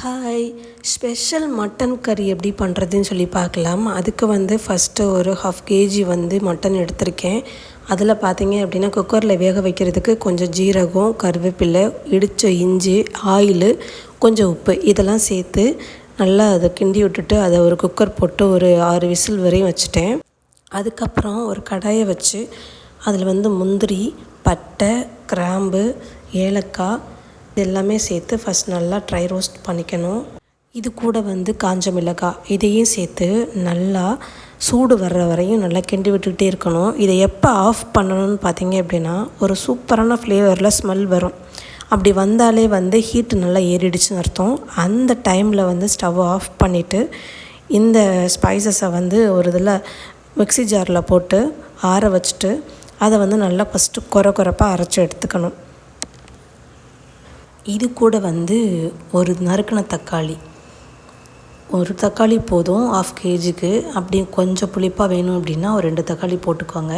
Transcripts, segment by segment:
Hi, special mutton கறி எப்படி பண்ணுறதுன்னு சொல்லி பார்க்கலாம். அதுக்கு ஃபஸ்ட்டு ஒரு 1/2 kg மட்டன் எடுத்திருக்கேன். அதில் பார்த்தீங்க அப்படின்னா குக்கரில் வேக வைக்கிறதுக்கு கொஞ்சம் ஜீரகம், கருவேப்பிலை, இடித்த இஞ்சி, ஆயிலு, கொஞ்சம் உப்பு இதெல்லாம் சேர்த்து நல்லா அதை கிண்டி விட்டுட்டு அதை ஒரு குக்கர் போட்டு ஒரு 6 விசில் வரையும் வச்சுட்டேன். அதுக்கப்புறம் ஒரு கடாயை வச்சு அதில் முந்திரி, பட்டை, கிராம்பு, ஏலக்காய் இது எல்லாமே சேர்த்து ஃபஸ்ட் நல்லா ட்ரை ரோஸ்ட் பண்ணிக்கணும். இது கூட காஞ்ச மிளகாய் இதையும் சேர்த்து நல்லா சூடு வர்ற வரையும் நல்லா கிண்டி விட்டுக்கிட்டே இருக்கணும். இதை எப்போ ஆஃப் பண்ணணும்னு பார்த்தீங்க அப்படின்னா ஒரு சூப்பரான ஃப்ளேவரில் ஸ்மெல் வரும். அப்படி வந்தாலே ஹீட்டு நல்லா ஏறிடுச்சுன்னு அர்த்தம். அந்த டைமில் ஸ்டவ் ஆஃப் பண்ணிவிட்டு இந்த ஸ்பைசஸை ஒரு இதில் மிக்ஸி ஜாரில் போட்டு ஆற வச்சுட்டு அதை நல்லா ஃபஸ்ட்டு கொரப்பாக அரைச்சி எடுத்துக்கணும். இது கூட ஒரு நறுக்கின தக்காளி, ஒரு தக்காளி போதும் 1/2 kgக்கு. அப்படி கொஞ்சம் புளிப்பாக வேணும் அப்படின்னா ஒரு 2 தக்காளி போட்டுக்கோங்க.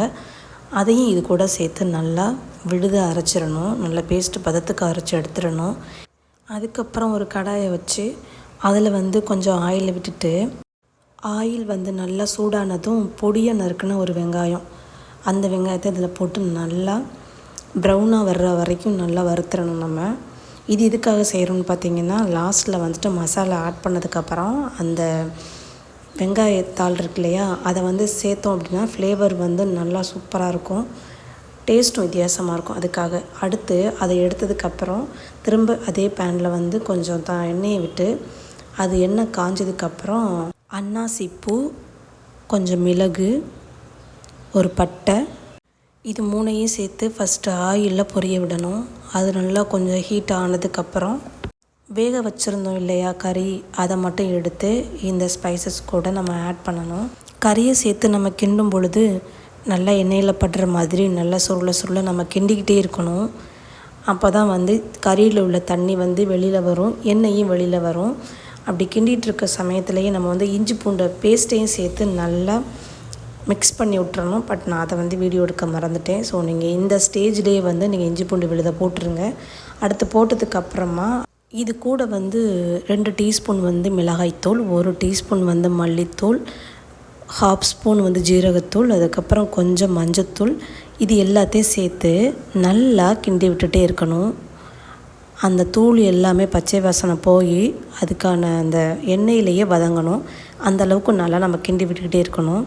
அதையும் இது கூட சேர்த்து நல்லா விழுத அரைச்சிடணும். நல்லா பேஸ்ட்டு பதத்துக்கு அரைச்சி எடுத்துடணும். அதுக்கப்புறம் ஒரு கடாயை வச்சு அதில் கொஞ்சம் ஆயில் விட்டுட்டு ஆயில் நல்லா சூடானதும் பொடியாக நறுக்கின ஒரு வெங்காயம், அந்த வெங்காயத்தை இதில் போட்டு நல்லா ப்ரௌனாக வர்ற வரைக்கும் நல்லா வறுத்துடணும். நம்ம இது எதுக்காக செய்கிறோன்னு பார்த்தீங்கன்னா லாஸ்ட்டில் மசாலா ஆட் பண்ணதுக்கப்புறம் அந்த வெங்காயத்தாள் இருக்கு இல்லையா, அதை சேர்த்தோம் அப்படின்னா ஃப்ளேவர் நல்லா சூப்பராக இருக்கும், டேஸ்ட்டும் வித்தியாசமாக இருக்கும். அதுக்காக அடுத்து அதை எடுத்ததுக்கப்புறம் திரும்ப அதே பேனில் கொஞ்சம் எண்ணெயை விட்டு அது எண்ணெய் காஞ்சதுக்கப்புறம் அன்னாசிப்பூ, கொஞ்சம் மிளகு, ஒரு பட்டை இது 3ஐயும் சேர்த்து ஃபஸ்ட்டு ஆயிலில் பொரிய விடணும். அது நல்லா கொஞ்சம் ஹீட் ஆனதுக்கப்புறம் வேக வச்சுருந்தோம் இல்லையா கறி, அதை மட்டும் எடுத்து இந்த ஸ்பைசஸ் கூட நம்ம ஆட் பண்ணணும். கறியை சேர்த்து நம்ம கிண்டும் பொழுது நல்லா எண்ணெயில் படுற மாதிரி நல்லா சுருள நம்ம கிண்டிக்கிட்டே இருக்கணும். அப்போ தான் கறியில் உள்ள தண்ணி வெளியில் வரும், எண்ணெயும் வெளியில் வரும். அப்படி கிண்டிகிட்டு இருக்க சமயத்துலேயே நம்ம இஞ்சி பூண்டு பேஸ்ட்டையும் சேர்த்து நல்லா மிக்ஸ் பண்ணி விட்டுறணும். பட் நான் அதை வீடியோ எடுக்க மறந்துட்டேன். ஸோ நீங்கள் இந்த ஸ்டேஜ்லேயே நீங்கள் இஞ்சி பூண்டு விழுதை போட்டுருங்க. அடுத்து போட்டதுக்கப்புறமா இது கூட 2 டீஸ்பூன் மிளகாய்த்தூள், 1 டீஸ்பூன் மல்லித்தூள், 1/2 ஸ்பூன் ஜீரகத்தூள், அதுக்கப்புறம் கொஞ்சம் மஞ்சத்தூள் இது எல்லாத்தையும் சேர்த்து நல்லா கிண்டி விட்டுட்டே இருக்கணும். அந்த தூள் எல்லாமே பச்சை வாசனை போய் அதுக்கான அந்த எண்ணெயிலேயே வதங்கணும். அந்தளவுக்கு நல்லா நம்ம கிண்டி விட்டுக்கிட்டே இருக்கணும்.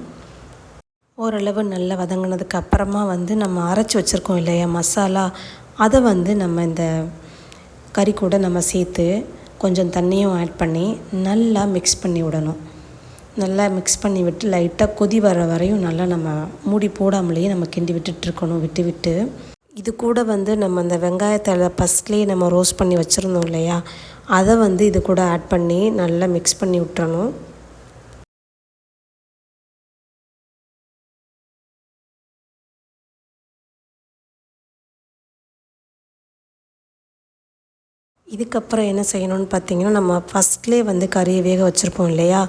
ஓரளவு நல்லா வதங்கினதுக்கு அப்புறமா நம்ம அரைச்சி வச்சுருக்கோம் இல்லையா மசாலா, அதை நம்ம இந்த கறி கூட நம்ம சேர்த்து கொஞ்சம் தண்ணியும் ஆட் பண்ணி நல்லா மிக்ஸ் பண்ணி விடணும். நல்லா மிக்ஸ் பண்ணி விட்டு லைட்டாக கொதி வர வரையும் நல்லா நம்ம மூடி போடாமலேயே நம்ம கிண்டி விட்டுட்டுருக்கணும். விட்டு இது கூட நம்ம அந்த வெங்காயத்தை ஃபஸ்ட்லேயே நம்ம ரோஸ்ட் பண்ணி வச்சுருந்தோம் இல்லையா, அதை இது கூட ஆட் பண்ணி நல்லா மிக்ஸ் பண்ணி விட்டுறணும். இதுக்கப்புறம் என்ன செய்யணும்னு பார்த்தீங்கன்னா நம்ம ஃபஸ்ட்லேயே கறியை வேக வச்சுருப்போம் இல்லையா,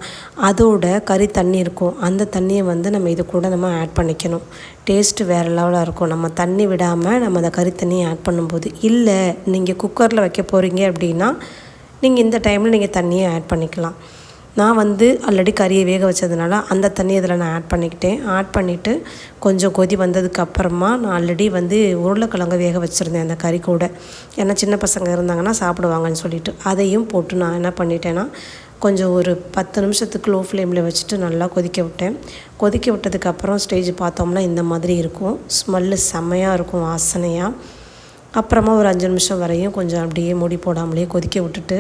அதோட கறி தண்ணி இருக்கும், அந்த தண்ணியை நம்ம இது கூட நம்ம ஆட் பண்ணிக்கணும். டேஸ்ட்டு வேறு லெவலாக இருக்கும். நம்ம தண்ணி விடாமல் நம்ம அந்த கறி தண்ணியை ஆட் பண்ணும்போது. இல்லை நீங்கள் குக்கரில் வைக்க போகிறீங்க அப்படின்னா நீங்கள் இந்த டைமில் நீங்கள் தண்ணியை ஆட் பண்ணிக்கலாம். நான் ஆல்ரெடி கறியை வேக வச்சதுனால அந்த தண்ணியை இதில் நான் ஆட் பண்ணிவிட்டு கொஞ்சம் கொதி வந்ததுக்கப்புறமா நான் ஆல்ரெடி உருளைக்கிழங்கு வேக வச்சுருந்தேன் அந்த கறி கூட. ஏன்னா சின்ன பசங்க இருந்தாங்கன்னா சாப்பிடுவாங்கன்னு சொல்லிவிட்டு அதையும் போட்டு நான் என்ன பண்ணிட்டேன்னா கொஞ்சம் ஒரு 10 நிமிஷத்துக்கு லோ ஃப்ளேமில் வச்சுட்டு நல்லா கொதிக்க விட்டேன். கொதிக்க விட்டதுக்கப்புறம் ஸ்டேஜ் பார்த்தோம்னா இந்த மாதிரி இருக்கும். ஸ்மெல்லு செம்மையாக இருக்கும், வாசனையாக. அப்புறமா ஒரு 5 நிமிஷம் வரையும் கொஞ்சம் அப்படியே மூடி போடாமலேயே கொதிக்க விட்டுட்டு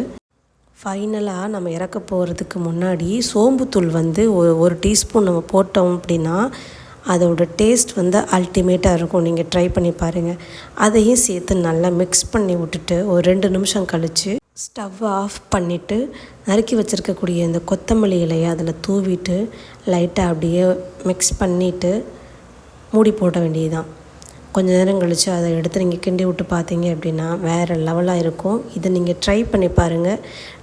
ஃபைனலாக நம்ம இறக்க போகிறதுக்கு முன்னாடி சோம்புத்தூள் 1 டீஸ்பூன் நம்ம போட்டோம் அப்படின்னா அதோட டேஸ்ட் அல்டிமேட்டாக இருக்கும். நீங்கள் ட்ரை பண்ணி பாருங்கள். அதையும் சேர்த்து நல்லா மிக்ஸ் பண்ணி விட்டுட்டு ஒரு 2 நிமிஷம் கழித்து ஸ்டவ் ஆஃப் பண்ணிவிட்டு நறுக்கி வச்சுருக்கக்கூடிய இந்த கொத்தமல்லி இலையை அதில் தூவிட்டு லைட்டாக அப்படியே மிக்ஸ் பண்ணிவிட்டு மூடி போட வேண்டியதுதான். கொஞ்சம் நேரம் கழித்து அதை எடுத்து நீங்கள் கிண்டி விட்டு பார்த்தீங்க அப்படின்னா வேறு லெவலாக இருக்கும். இதை நீங்கள் ட்ரை பண்ணி பாருங்கள்.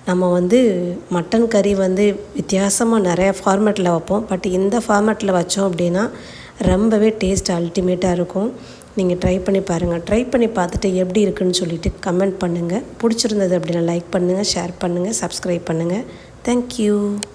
நம்ம மட்டன் கறி வித்தியாசமாக நிறையா ஃபார்மேட்டில் வைப்போம். பட் இந்த ஃபார்மேட்டில் வச்சோம் அப்படின்னா ரொம்பவே டேஸ்ட் அல்டிமேட்டாக இருக்கும். நீங்கள் ட்ரை பண்ணி பாருங்கள். ட்ரை பண்ணி பார்த்துட்டு எப்படி இருக்குன்னு சொல்லிவிட்டு கமெண்ட் பண்ணுங்கள். பிடிச்சிருந்தது அப்படின்னா லைக் பண்ணுங்கள், ஷேர் பண்ணுங்கள், சப்ஸ்கிரைப் பண்ணுங்கள். தேங்க்யூ.